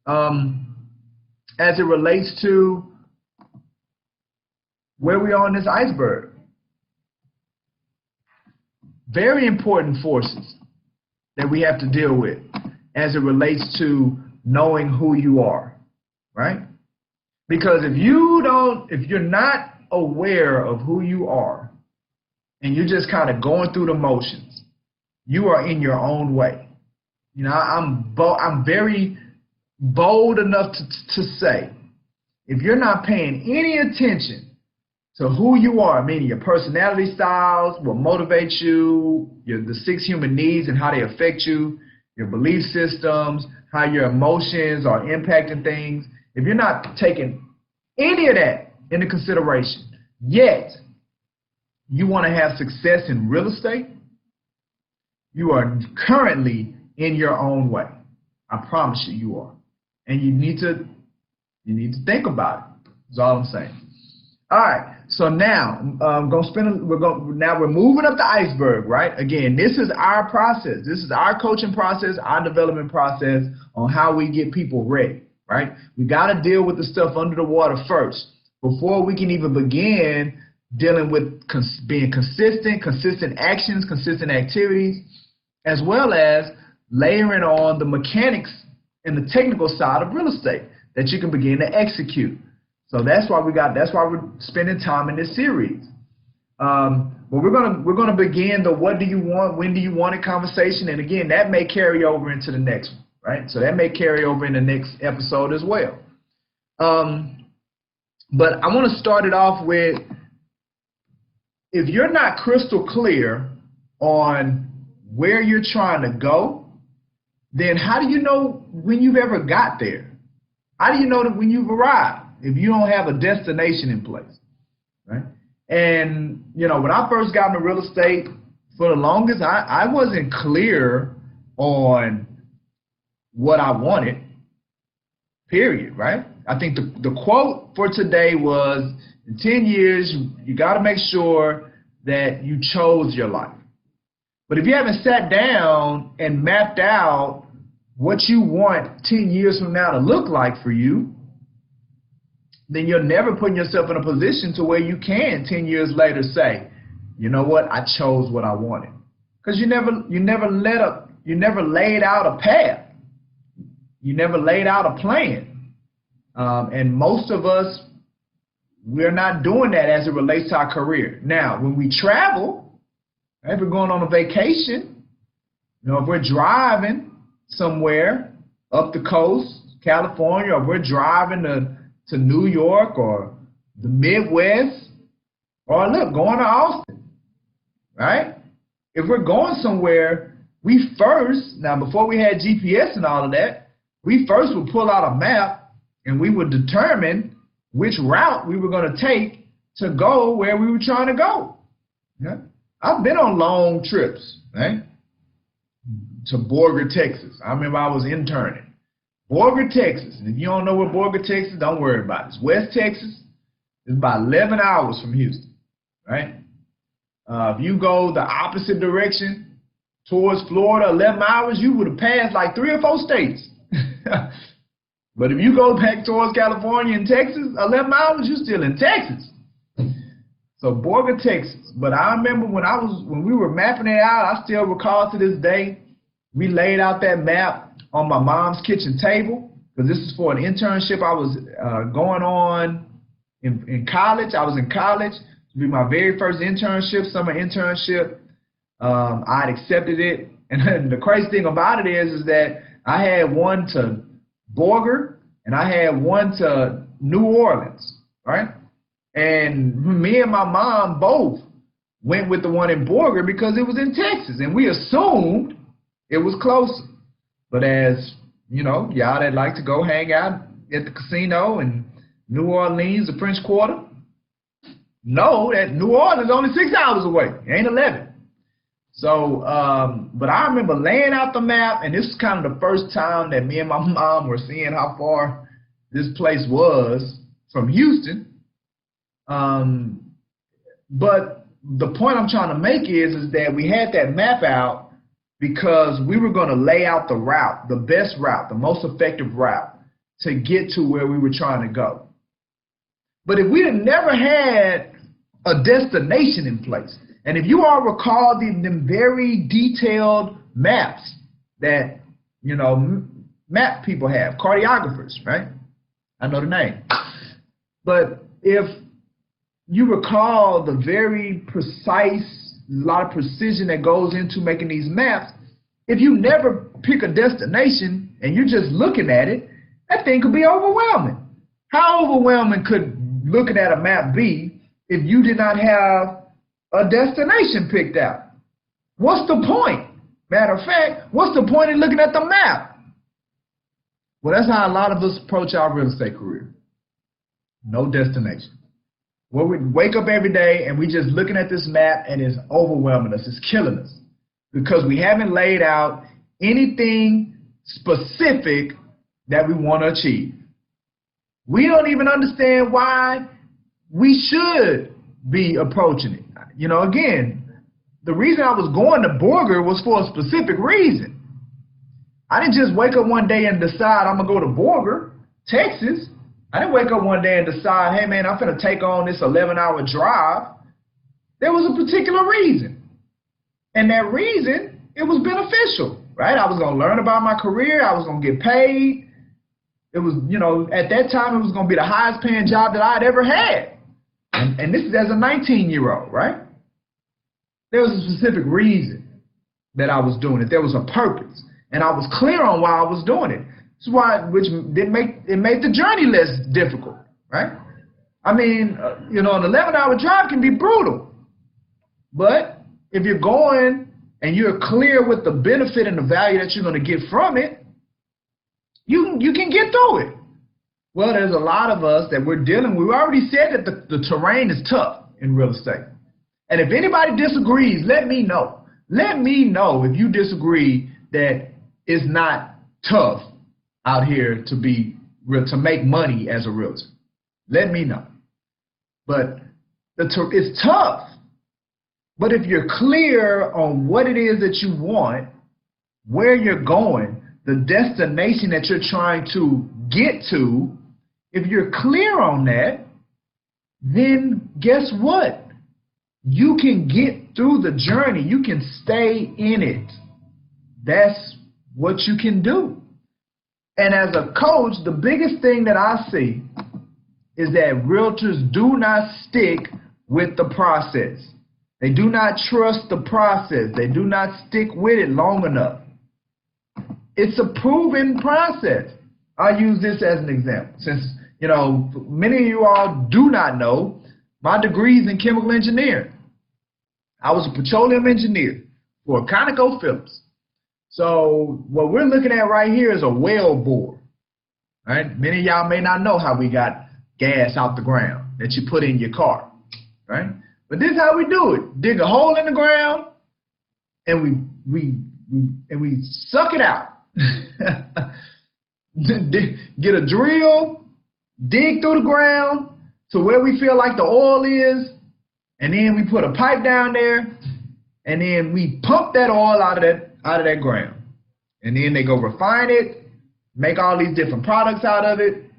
as it relates to where we are on this iceberg. Very important forces that we have to deal with as it relates to knowing who you are, right? Because if you're not aware of who you are and you're just kind of going through the motions, you are in your own way. I'm very bold enough to say, if you're not paying any attention to who you are, meaning your personality styles, what motivates you, the 6 human needs and how they affect you, your belief systems, how your emotions are impacting things, if you're not taking any of that into consideration, yet you want to have success in real estate, you are currently in your own way. I promise you are. And you need to think about it. That's all I'm saying. All right. So now we're moving up the iceberg, right? Again, this is our process. This is our coaching process, our development process on how we get people ready, right? We got to deal with the stuff under the water first before we can even begin dealing with being consistent actions, consistent activities, as well as layering on the mechanics and the technical side of real estate that you can begin to execute. So that's why we're spending time in this series. But we're gonna begin the what do you want, when do you want it conversation, and again, that may carry over into the next one, right? So that may carry over in the next episode as well. But I want to start it off with, if you're not crystal clear on where you're trying to go, then how do you know when you've ever got there? How do you know that when you've arrived if you don't have a destination in place, right? And, when I first got into real estate, for the longest, I wasn't clear on what I wanted, period, right? I think the quote for today was, in 10 years, you got to make sure that you chose your life. But if you haven't sat down and mapped out what you want 10 years from now to look like for you, then you're never putting yourself in a position to where you can 10 years later say, you know what, I chose what I wanted. Because you never laid out a path. You never laid out a plan. And most of us, we're not doing that as it relates to our career. Now, when we travel, if we're going on a vacation, you know, if we're driving somewhere up the coast, California, or we're driving to New York or the Midwest, or look, going to Austin, right? If we're going somewhere, we first, now before we had GPS and all of that, we first would pull out a map and we would determine which route we were going to take to go where we were trying to go. Yeah? I've been on long trips, right? To Borger, Texas. I remember I was interning. Borger, Texas. And if you don't know where Borger, Texas, don't worry about it. It's West Texas. It's about 11 hours from Houston, right? If you go the opposite direction towards Florida, 11 hours, you would have passed like 3 or 4 states. But if you go back towards California and Texas, 11 hours, you're still in Texas. So Borger, Texas. But I remember when we were mapping it out, I still recall to this day, we laid out that map on my mom's kitchen table, because this is for an internship I was going on in college. I was in college. It would be my very first internship, summer internship. I'd accepted it. And the crazy thing about it is that I had one to Borger and I had one to New Orleans, right? And me and my mom both went with the one in Borger because it was in Texas, and we assumed it was closer. But as you know, y'all that like to go hang out at the casino in New Orleans, the French Quarter, know that New Orleans is only 6 hours away. It ain't 11. So, but I remember laying out the map, and this is kind of the first time that me and my mom were seeing how far this place was from Houston. But the point I'm trying to make is that we had that map out because we were going to lay out the route, the best route, the most effective route to get to where we were trying to go. But if we had never had a destination in place, and if you all recall them very detailed maps that, you know, map people have, cartographers, right? I know the name. But if you recall the very precise, lot of precision that goes into making these maps, if you never pick a destination and you're just looking at it, that thing could be overwhelming. How overwhelming could looking at a map be if you did not have a destination picked out? What's the point? Matter of fact, what's the point in looking at the map? Well, that's how a lot of us approach our real estate career. No destination. Where we wake up every day and we just looking at this map and it's overwhelming us, it's killing us, because we haven't laid out anything specific that we want to achieve. We don't even understand why we should be approaching it. You know, again, the reason I was going to Borger was for a specific reason. I didn't just wake up one day and decide I'm going to go to Borger, Texas. I didn't wake up one day and decide, hey, man, I'm going to take on this 11-hour drive. There was a particular reason. And that reason, it was beneficial, right? I was going to learn about my career. I was going to get paid. It was, you know, at that time, it was going to be the highest paying job that I'd ever had. And this is as a 19-year-old, right? There was a specific reason that I was doing it. There was a purpose. And I was clear on why I was doing it. That's why, which didn't make it made the journey less difficult, right? I mean, you know, an 11-hour drive can be brutal. But if you're going and you're clear with the benefit and the value that you're going to get from it, you can get through it. Well, there's a lot of us that we're dealing with. We already said that the terrain is tough in real estate. And if anybody disagrees, let me know. Let me know if you disagree that it's not tough out here to make money as a realtor. Let me know. But it's tough. But if you're clear on what it is that you want, where you're going, the destination that you're trying to get to, If you're clear on that, then guess what? You can get through the journey. You can stay in it. That's what you can do. And as a coach, the biggest thing that I see is that realtors do not stick with the process. They do not trust the process. They do not stick with it long enough. It's a proven process. I'll use this as an example. Since, many of you all do not know, my degree is in chemical engineering. I was a petroleum engineer for ConocoPhillips. So what we're looking at right here is a well bore. Right? Many of y'all may not know how we got gas out the ground that you put in your car. Right? But this is how we do it. Dig a hole in the ground and we suck it out. Get a drill, dig through the ground to where we feel like the oil is, and then we put a pipe down there, and then we pump that oil out of that ground. And then they go refine it, make all these different products out of it,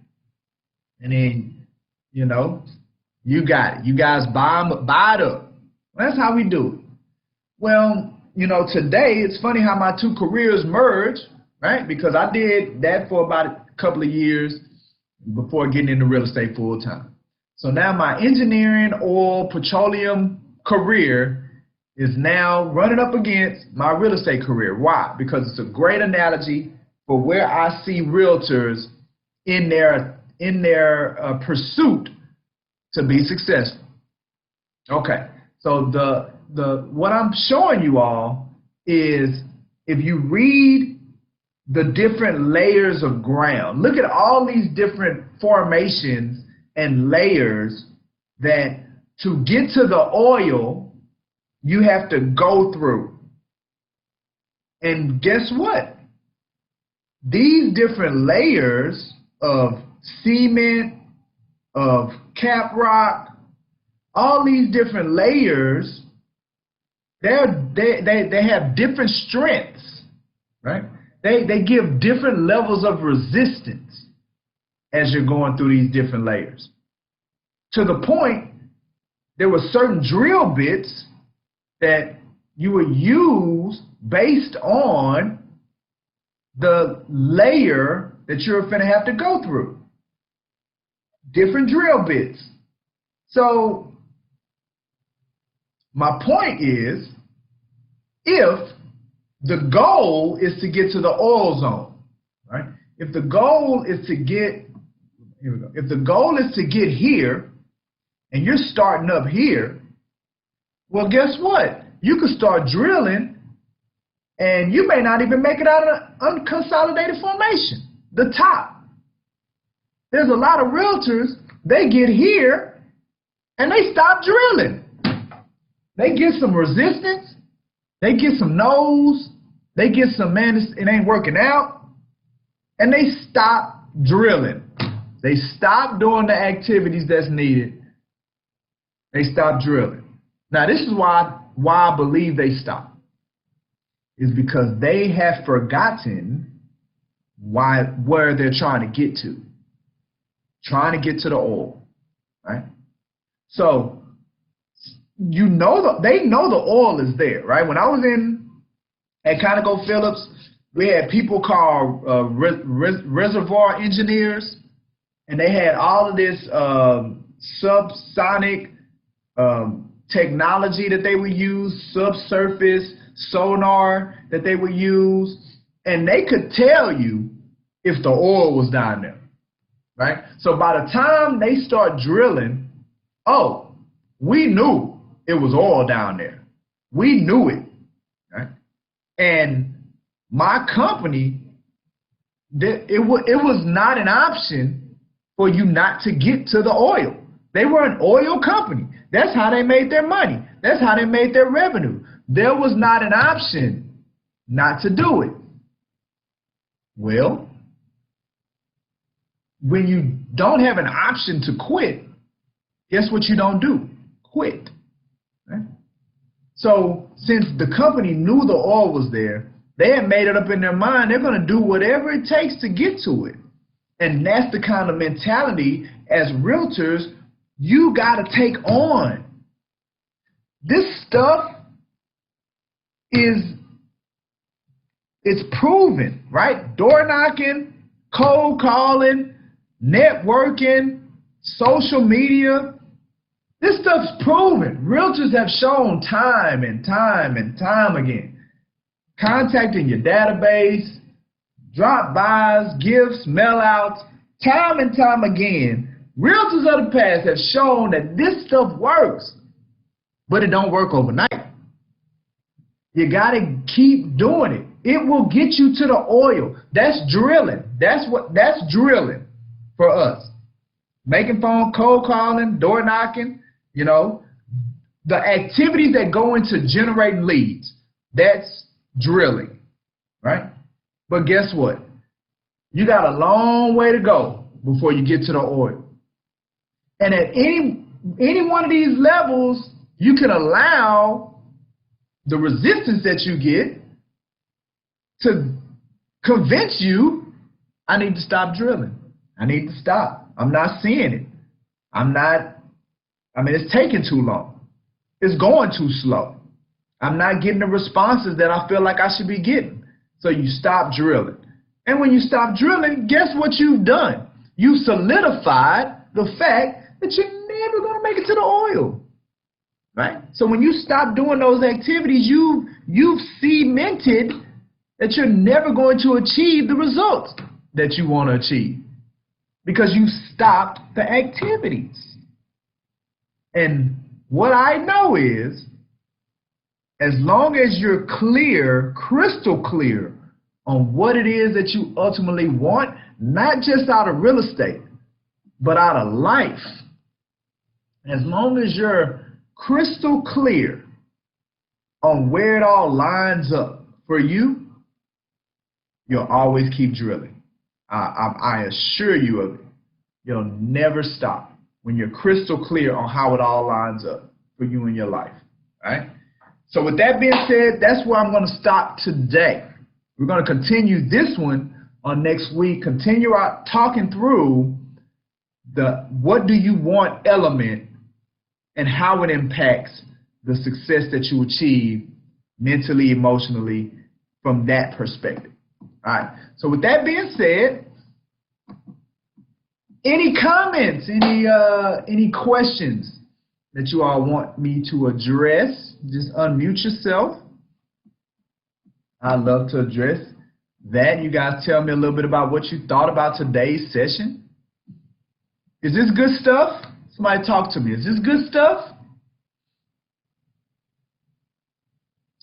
and then, you got it. You guys buy it up. That's how we do it. Well, today it's funny how my two careers merge, right? Because I did that for about a couple of years before getting into real estate full time. So now my engineering, oil, petroleum career is now running up against my real estate career. Why? Because it's a great analogy for where I see realtors in their pursuit to be successful. Okay, so what I'm showing you all is if you read the different layers of ground, look at all these different formations and layers that to get to the oil, you have to go through. And guess what? These different layers of cement, of cap rock, all these different layers, they have different strengths, right? They give different levels of resistance as you're going through these different layers. To the point, there were certain drill bits that you would use based on the layer that you're going to have to go through. Different drill bits. So my point is, if the goal is to get to the oil zone, right? If the goal is to get, here we go. If the goal is to get here and you're starting up here, well, guess what? You could start drilling and you may not even make it out of an unconsolidated formation, the top. There's a lot of realtors, they get here and they stop drilling. They get some resistance, they get some no's, they get some, man, it ain't working out, and they stop drilling. They stop doing the activities that's needed. They stop drilling. Now, this is why I believe they stop. Is because they have forgotten where they're trying to get to. Trying to get to the oil, right? So, they know the oil is there, right? When I was at ConocoPhillips, we had people called reservoir engineers, and they had all of this subsonic technology that they would use, subsurface sonar that they would use, and they could tell you if the oil was down there, right? So by the time they start drilling, oh, we knew it was oil down there. We knew it, right? And my company, it was not an option for you not to get to the oil. They were an oil company. That's how they made their money. That's how they made their revenue. There was not an option not to do it. Well, when you don't have an option to quit, guess what you don't do? Quit. Right? So since the company knew the oil was there, they had made it up in their mind they're going to do whatever it takes to get to it. And that's the kind of mentality as realtors you got to take on. This stuff it's proven, right? Door knocking, cold calling, networking, social media. This stuff's proven. Realtors have shown time and time and time again. Contacting your database, drop-bys, gifts, mail-outs, time and time again. Realtors of the past have shown that this stuff works, but it don't work overnight. You got to keep doing it. It will get you to the oil. That's drilling. That's drilling for us. Making phone, cold calling, door knocking, you know, the activities that go into generating leads. That's drilling, right? But guess what? You got a long way to go before you get to the oil. And at any one of these levels, you can allow the resistance that you get to convince you, I need to stop drilling. I need to stop. I'm not seeing it. It's taking too long. It's going too slow. I'm not getting the responses that I feel like I should be getting. So you stop drilling. And when you stop drilling, guess what you've done? You solidified the fact that you're never going to make it to the oil. Right? So when you stop doing those activities, you've cemented that you're never going to achieve the results that you want to achieve because you stopped the activities. And what I know is, as long as you're clear, crystal clear on what it is that you ultimately want, not just out of real estate, but out of life, as long as you're crystal clear on where it all lines up for you, you'll always keep drilling. I assure you of it. You'll never stop when you're crystal clear on how it all lines up for you in your life. All right? So with that being said, that's where I'm going to stop today. We're going to continue this one on next week, continue out talking through the what do you want element and how it impacts the success that you achieve mentally, emotionally from that perspective. All right. So with that being said, any comments, any questions that you all want me to address, just unmute yourself. I'd love to address that. You guys tell me a little bit about what you thought about today's session. Is this good stuff? Somebody talk to me. Is this good stuff?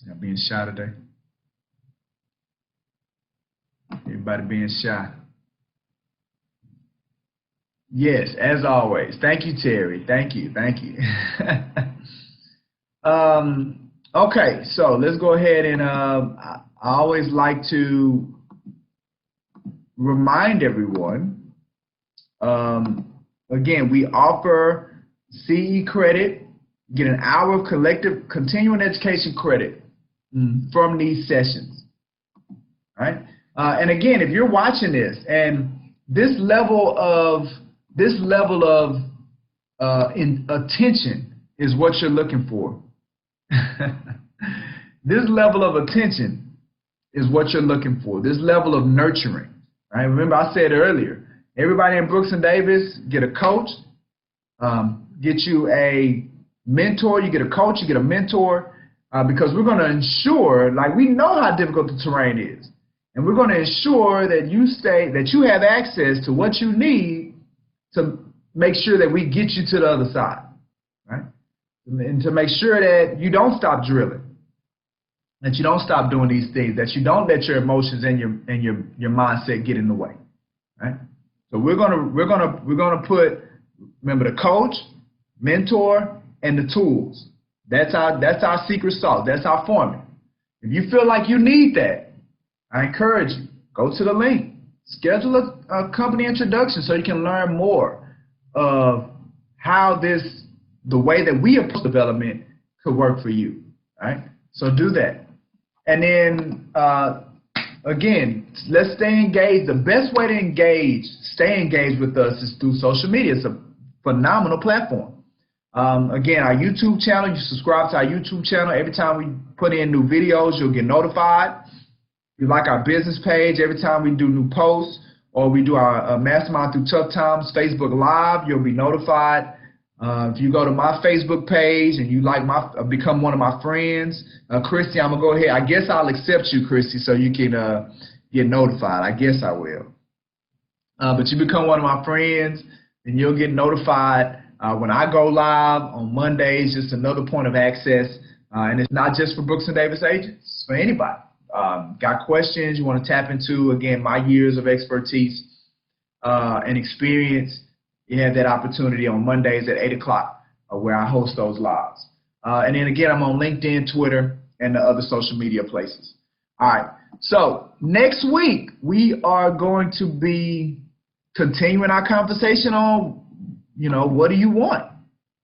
Y'all being shy today? Everybody being shy. Yes, as always. Thank you, Terry. Thank you. Thank you. Okay, so let's go ahead and I always like to remind everyone, again, we offer CE credit, get an hour of collective continuing education credit from these sessions. All right? And again, if you're watching this and this level of attention is what you're looking for. This level of attention is what you're looking for. This level of nurturing. Right? Remember I said earlier, everybody in Brooks and Davis get a coach, get you a mentor, you get a coach, you get a mentor, because we're going to ensure, like we know how difficult the terrain is, and we're going to ensure that you have access to what you need to make sure that we get you to the other side, right? And to make sure that you don't stop drilling, that you don't stop doing these things, that you don't let your emotions and your mindset get in the way, right? So we're gonna put, remember, the coach, mentor, and the tools. That's our secret sauce. That's our formula. If you feel like you need that, I encourage you, go to the link, schedule a company introduction so you can learn more of how the way that we approach development could work for you. All right? So do that. And then, again, let's stay engaged. The best way to stay engaged with us is through social media. It's a phenomenal platform. Again, our YouTube channel, you subscribe to our YouTube channel. Every time we put in new videos, you'll get notified. If you like our business page, every time we do new posts or we do our Mastermind Through Tough Times Facebook Live, you'll be notified. If you go to my Facebook page and you like become one of my friends, Christy, I'm going to go ahead. I guess I'll accept you, Christy, so you can get notified. I guess I will. But you become one of my friends, and you'll get notified when I go live on Mondays. Just another point of access. And it's not just for Brooks & Davis agents. It's for anybody. Got questions you want to tap into, again, my years of expertise and experience, you have that opportunity on Mondays at 8 o'clock where I host those lives. And then, again, I'm on LinkedIn, Twitter, and the other social media places. All right. So next week, we are going to be continuing our conversation on, what do you want,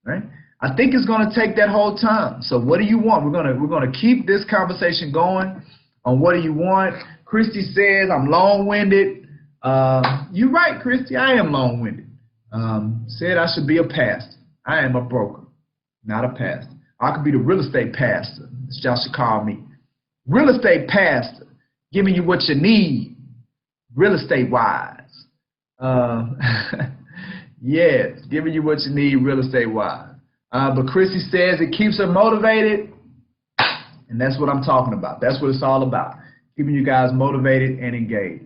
right? I think it's going to take that whole time. So what do you want? We're going to keep this conversation going on what do you want. Christy says I'm long-winded. You're right, Christy. I am long-winded. Said I should be a pastor. I am a broker, not a pastor. I could be the real estate pastor, as y'all should call me. Real estate pastor, giving you what you need, real estate-wise. Yes, giving you what you need, real estate-wise. But Christy says it keeps her motivated, and that's what I'm talking about. That's what it's all about, keeping you guys motivated and engaged.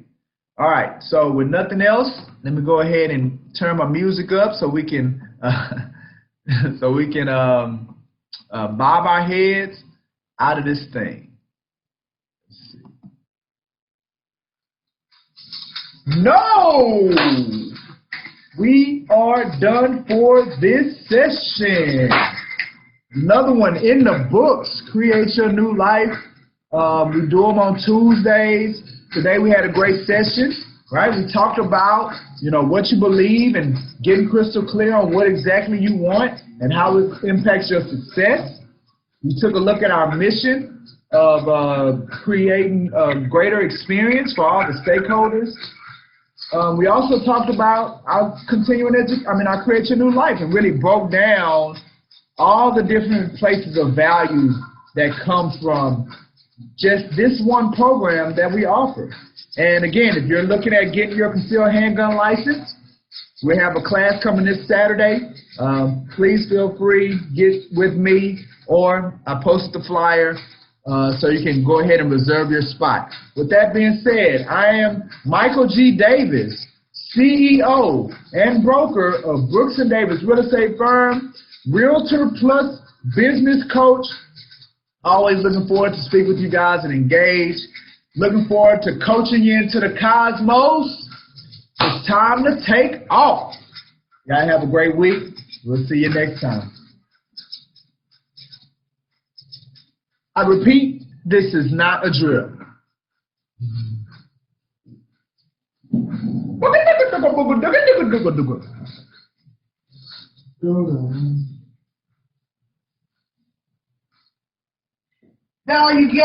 All right, so with nothing else, let me go ahead and turn my music up so we can bob our heads out of this thing. Let's see. No! We are done for this session. Another one in the books, Create Your New Life. We do them on Tuesdays. Today we had a great session, right? We talked about, what you believe and getting crystal clear on what exactly you want and how it impacts your success. We took a look at our mission of creating a greater experience for all the stakeholders. We also talked about our our Create Your New Life, and really broke down all the different places of value that come from just this one program that we offer. And again, if you're looking at getting your concealed handgun license, we have a class coming this Saturday. Please feel free, get with me, or I posted the flyer so you can go ahead and reserve your spot. With that being said, I am Michael G. Davis, CEO and broker of Brooks & Davis Real Estate Firm, Realtor plus business coach. Always looking forward to speak with you guys and engage. Looking forward to coaching you into the cosmos. It's time to take off. Y'all have a great week. We'll see you next time. I repeat, this is not a drill. Now you get